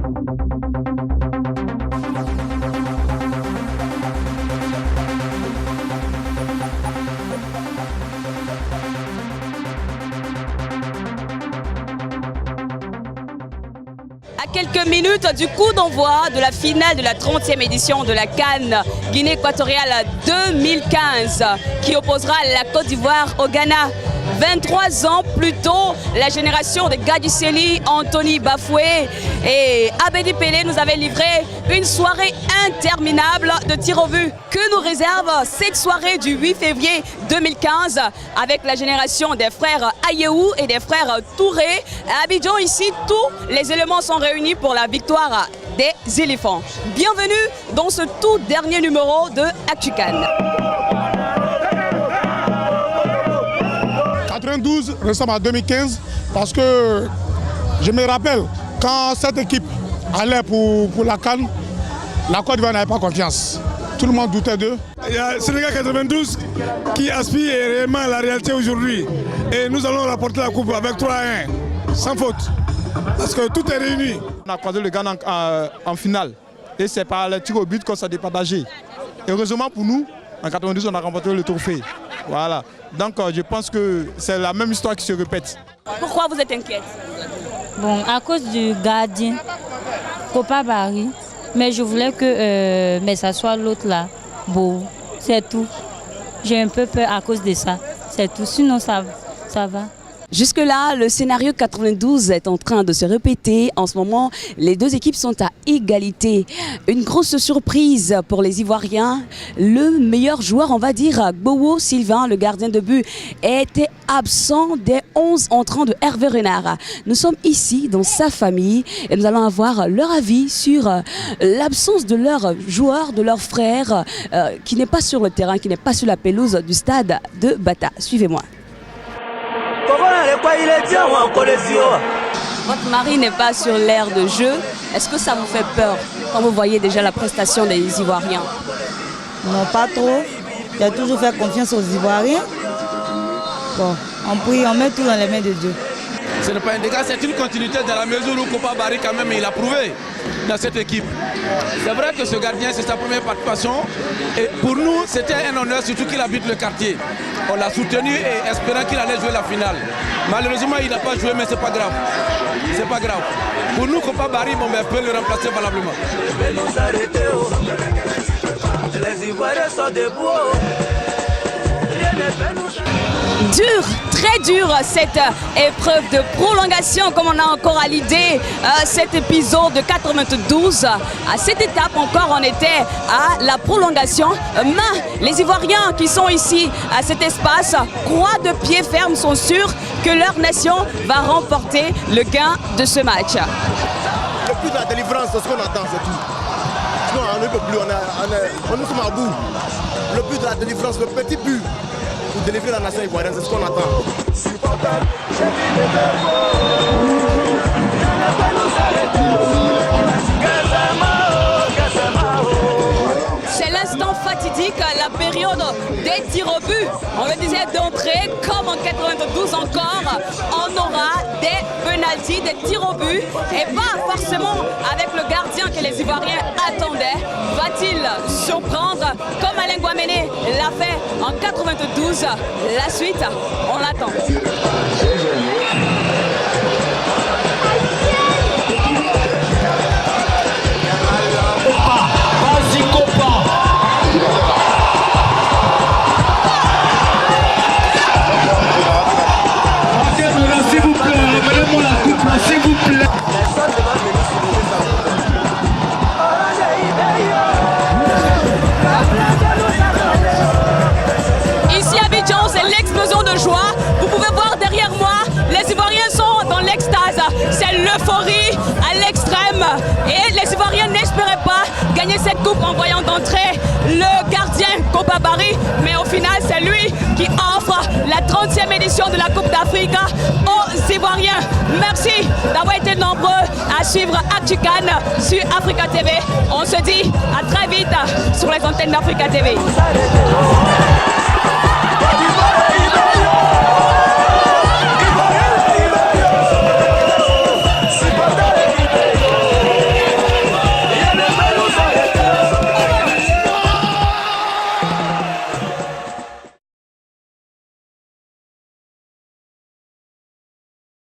À quelques minutes du coup d'envoi de la finale de la 30e édition de la CAN Guinée équatoriale 2015 qui opposera la Côte d'Ivoire au Ghana. 23 ans plus tôt, la génération de Gadjiseli, Anthony Bafoué et Abedi Pelé nous avaient livré une soirée interminable de tirs au but. Que nous réserve cette soirée du 8 février 2015 avec la génération des frères Ayew et des frères Touré. À Abidjan, ici, tous les éléments sont réunis pour la victoire des éléphants. Bienvenue dans ce tout dernier numéro de ActuCAN. 92 ressemble à 2015 parce que je me rappelle quand cette équipe allait pour la CAN, la Côte d'Ivoire n'avait pas confiance. Tout le monde doutait d'eux. Il y a Sénégal 92 qui aspire réellement à la réalité aujourd'hui. Et nous allons rapporter la coupe avec 3-1, sans faute. Parce que tout est réuni. On a croisé le Ghana en finale. Et c'est par le tir au but qu'on s'est départagé. Heureusement pour nous, en 92, on a remporté le trophée. Voilà. Donc je pense que c'est la même histoire qui se répète. Pourquoi vous êtes inquiète? Bon, à cause du gardien, Kopa Barry. Mais je voulais que mais ça soit l'autre là. Bon, c'est tout. J'ai un peu peur à cause de ça. C'est tout. Sinon, ça va. Jusque-là, le scénario 92 est en train de se répéter. En ce moment, les deux équipes sont à égalité. Une grosse surprise pour les Ivoiriens. Le meilleur joueur, on va dire, Gbowo Sylvain, le gardien de but, était absent des 11 entrants de Hervé Renard. Nous sommes ici dans sa famille et nous allons avoir leur avis sur l'absence de leur joueur, de leur frère, qui n'est pas sur le terrain, qui n'est pas sur la pelouse du stade de Bata. Suivez-moi. Votre mari n'est pas sur l'aire de jeu. Est-ce que ça vous fait peur quand vous voyez déjà la prestation des Ivoiriens? Non, pas trop. J'ai toujours fait confiance aux Ivoiriens. Bon, on prie, on met tout dans les mains de Dieu. Ce n'est pas un dégât, c'est une continuité dans la mesure où Kopa Barry quand même il a prouvé dans cette équipe. C'est vrai que ce gardien c'est sa première participation et pour nous c'était un honneur surtout qu'il habite le quartier. On l'a soutenu et espérant qu'il allait jouer la finale. Malheureusement il n'a pas joué mais c'est pas grave. C'est pas grave. Pour nous Kopa Barry bon, peut le remplacer valablement. Les Ivoiriens sont debout. Dur, très dur cette épreuve de prolongation comme on a encore à l'idée cet épisode de 92. À cette étape encore on était à la prolongation. Mais les Ivoiriens qui sont ici à cet espace croient de pied ferme, sont sûrs que leur nation va remporter le gain de ce match. Le but de la délivrance, c'est ce qu'on attend, c'est tout. Sinon on ne peut plus, on nous sommes à bout. Le but de la délivrance, le petit but pour délivrer la nation ivoirienne, c'est ce qu'on attend. C'est l'instant fatidique, la période des tirs au but. On le disait d'entrée, comme en 92 encore, on aura des penalties, des tirs au but et pas forcément avec le gardien que les Ivoiriens attendaient. Va-t-il surprendre comme Alain Guaméné l'a fait en 92? La suite, on l'attend. Ici à Abidjan, c'est l'explosion de joie. Vous pouvez voir derrière moi, les Ivoiriens sont dans l'extase. C'est l'euphorie à l'extrême. Et les Ivoiriens n'espéraient pas gagner cette coupe en voyant d'entrée le gardien Kopa Barry. Mais au final, c'est lui qui offre la 30e édition de la Coupe d'Afrique aux Ivoiriens. Merci d'avoir été nombreux à suivre ActuCAN sur Africa TV. On se dit à très vite sur les antennes d'Africa TV.